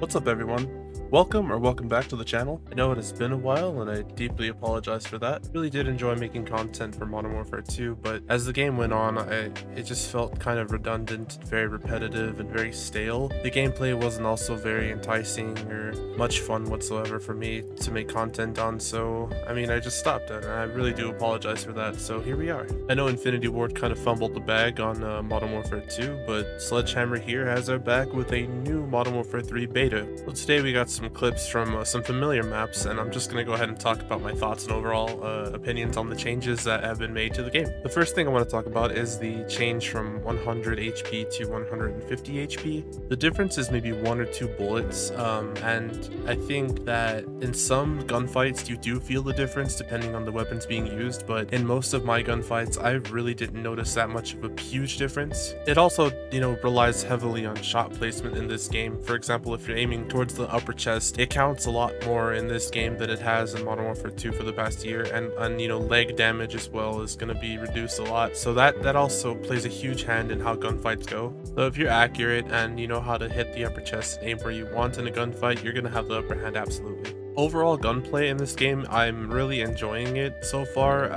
What's up, everyone? Welcome back to the channel. I know it has been a while and I deeply apologize for that. Really did enjoy making content for Modern Warfare 2, but as the game went on, it just felt kind of redundant, very repetitive, and very stale. The gameplay wasn't also very enticing or much fun whatsoever for me to make content on, so I just stopped and I really do apologize for that, so here we are. I know Infinity Ward kind of fumbled the bag on Modern Warfare 2, but Sledgehammer here has our back with a new Modern Warfare 3 beta. So today we got some clips from some familiar maps, and I'm just going to go ahead and talk about my thoughts and overall opinions on the changes that have been made to the game. The first thing I want to talk about is the change from 100 HP to 150 HP. The difference is maybe one or two bullets, and I think that in some gunfights you do feel the difference depending on the weapons being used, but in most of my gunfights I really didn't notice that much of a huge difference. It also, relies heavily on shot placement in this game. For example, if you're aiming towards the upper chest, it counts a lot more in this game than it has in Modern Warfare 2 for the past year, and leg damage as well is going to be reduced a lot, so that also plays a huge hand in how gunfights go. So if you're accurate and you know how to hit the upper chest and aim where you want in a gunfight, you're going to have the upper hand absolutely. Overall gunplay in this game, I'm really enjoying it so far.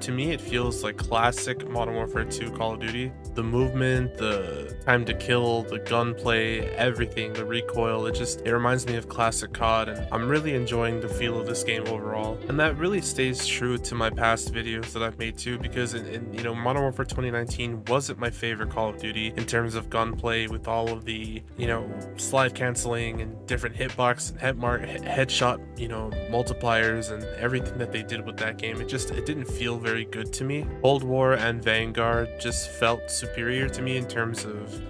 To me, it feels like classic Modern Warfare 2 Call of Duty. The movement, the time to kill, the gunplay, everything, the recoil, it reminds me of classic COD, and I'm really enjoying the feel of this game overall. And that really stays true to my past videos that I've made too, because in Modern Warfare 2019 wasn't my favorite Call of Duty in terms of gunplay, with all of the, slide canceling and different hitbox and headshot multipliers and everything that they did with that game. It didn't feel very good to me. Cold War and Vanguard just felt superior to me in terms of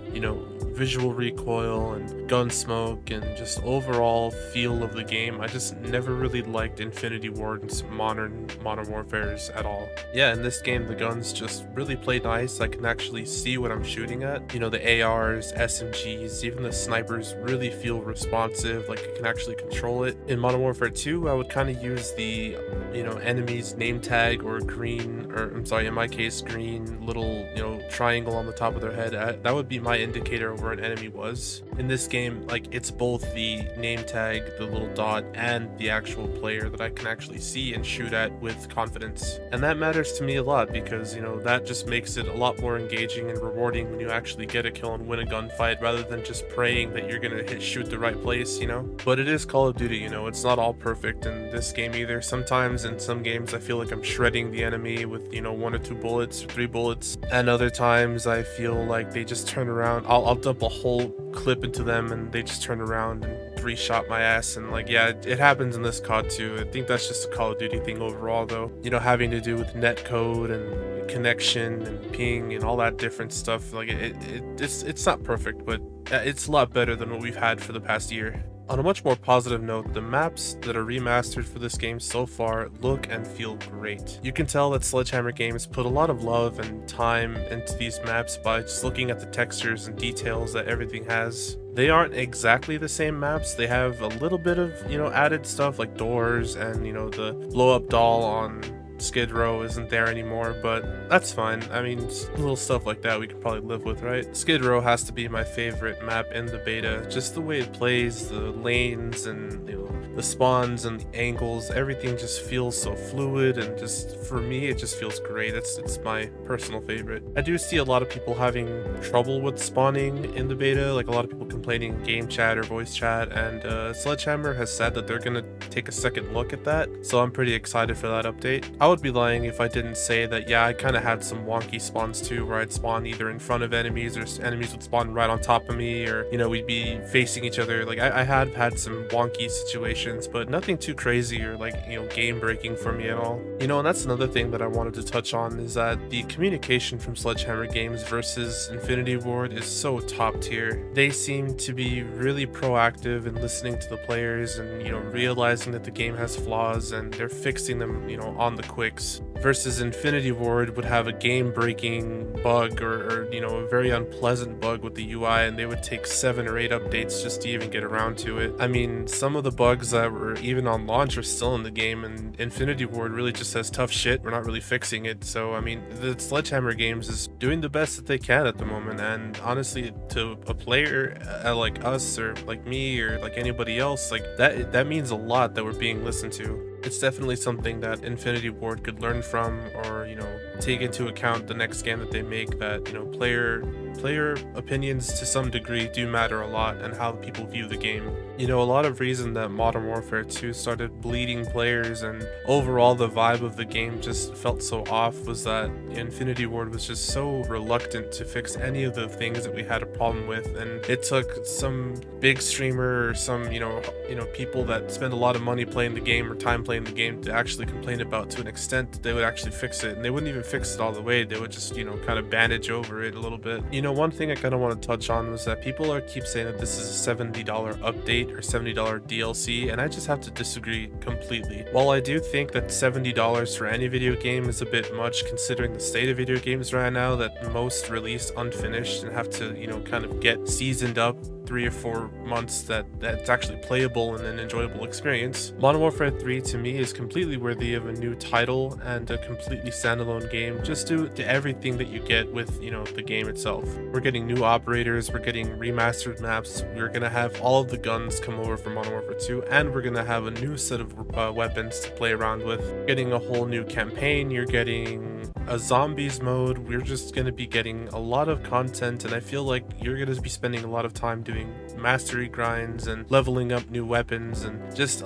visual recoil and gun smoke and just overall feel of the game. I just never really liked Infinity Ward's modern warfares at all. Yeah, in this game the guns just really play nice. I can actually see what I'm shooting at. The ARs, SMGs, even the snipers really feel responsive, like I can actually control it. In Modern Warfare 2, I would kind of use the enemy's name tag or in my case green little triangle on the top of their head. That would be my indicator of where an enemy was. In this game, it's both the name tag, the little dot, and the actual player that I can actually see and shoot at with confidence. And that matters to me a lot because that just makes it a lot more engaging and rewarding when you actually get a kill and win a gunfight, rather than just praying that you're gonna shoot the right place. But it is Call of Duty, it's not all perfect in this game either. Sometimes in some games I feel like I'm shredding the enemy with one or two bullets or three bullets, and other times I feel like they just turn around. I'll dump a whole clip into them and they just turn around and three-shot my ass, and it happens in this COD too. I think that's just a Call of Duty thing overall though, having to do with netcode and connection and ping and all that different stuff. It's not perfect, but it's a lot better than what we've had for the past year. On a much more positive note, the maps that are remastered for this game so far look and feel great. You can tell that Sledgehammer Games put a lot of love and time into these maps by just looking at the textures and details that everything has. They aren't exactly the same maps. They have a little bit of, added stuff like doors and, the blow-up doll on Skid Row isn't there anymore, but that's fine. Little stuff like that we could probably live with, right? Skid Row has to be my favorite map in the beta. Just the way it plays, the lanes and the spawns and the angles, everything just feels so fluid, and just for me it just feels great. It's my personal favorite. I do see a lot of people having trouble with spawning in the beta, like a lot of people complaining in game chat or voice chat, and Sledgehammer has said that they're gonna take a second look at that, so I'm pretty excited for that update. I would be lying if I didn't say that, yeah, I kind of had some wonky spawns too, where I'd spawn either in front of enemies or enemies would spawn right on top of me, or we'd be facing each other. I had some wonky situations, but nothing too crazy or game breaking for me at all. And that's another thing that I wanted to touch on, is that the communication from Sledgehammer Games versus Infinity Ward is so top tier. They seem to be really proactive in listening to the players and realizing that the game has flaws, and they're fixing them on the quicks. versus Infinity Ward would have a game-breaking bug or a very unpleasant bug with the UI, and they would take 7 or 8 updates just to even get around to it. I mean, some of the bugs that were even on launch are still in the game, and Infinity Ward really just says tough shit, we're not really fixing it. So I mean, the Sledgehammer Games is doing the best that they can at the moment, and honestly, to a player like us or like me or like anybody else, like that means a lot that we're being listened to. It's definitely something that Infinity Ward could learn from, or take into account the next game that they make, that player opinions to some degree do matter a lot, and how people view the game. A lot of reason that Modern Warfare 2 started bleeding players and overall the vibe of the game just felt so off was that Infinity Ward was just so reluctant to fix any of the things that we had a problem with, and it took some big streamer or some people that spend a lot of money playing the game or time playing the game to actually complain about, to an extent that they would actually fix it. And they wouldn't even fix it all the way, they would just kind of bandage over it a little bit. One thing I kind of want to touch on was that people keep saying that this is a $70 update or $70 DLC, and I just have to disagree completely. While I do think that $70 for any video game is a bit much considering the state of video games right now, that most release unfinished and have to kind of get seasoned up 3 or 4 months that's actually playable and an enjoyable experience, Modern Warfare 3 to me is completely worthy of a new title and a completely standalone game, just due to everything that you get with the game itself. We're getting new operators, we're getting remastered maps, we're gonna have all of the guns come over from Modern Warfare 2, and we're gonna have a new set of weapons to play around with. You're getting a whole new campaign, you're getting a zombies mode, we're just gonna be getting a lot of content, and I feel like you're gonna be spending a lot of time doing mastery grinds and leveling up new weapons, and just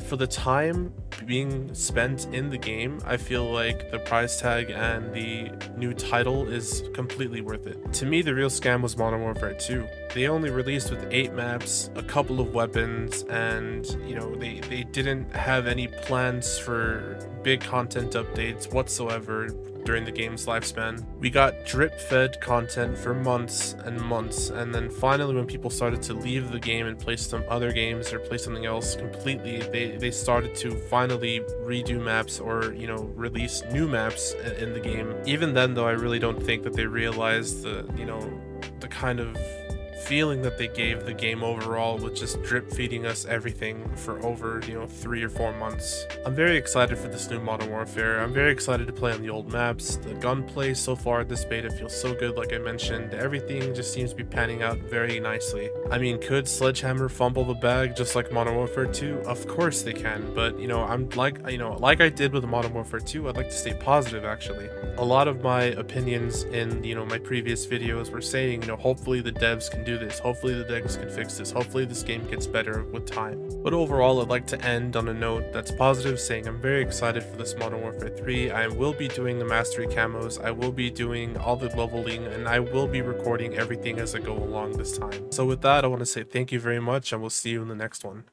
for the time being spent in the game, I feel like the price tag and the new title is completely worth it. To me, the real scam was Modern Warfare 2. They only released with 8 maps, a couple of weapons, and they didn't have any plans for big content updates whatsoever during the game's lifespan. We got drip-fed content for months and months, and then finally when people started to leave the game and play some other games or play something else completely, they started to finally redo maps or release new maps in the game. Even then though, I really don't think that they realized the kind of feeling that they gave the game overall with just drip feeding us everything for over 3 or 4 months. I'm very excited for this new Modern Warfare. I'm very excited to play on the old maps. The gunplay so far at this beta feels so good, like I mentioned. Everything just seems to be panning out very nicely. I mean, could Sledgehammer fumble the bag just like Modern Warfare 2? Of course they can, but I'm like I did with Modern Warfare 2, I'd like to stay positive actually. A lot of my opinions in my previous videos were saying hopefully the devs can do this, hopefully the devs can fix this, hopefully this game gets better with time. But overall, I'd like to end on a note that's positive, saying I'm very excited for this Modern Warfare 3. I will be doing the mastery camos, I will be doing all the leveling, and I will be recording everything as I go along this time. So with that, I want to say thank you very much, and we'll see you in the next one.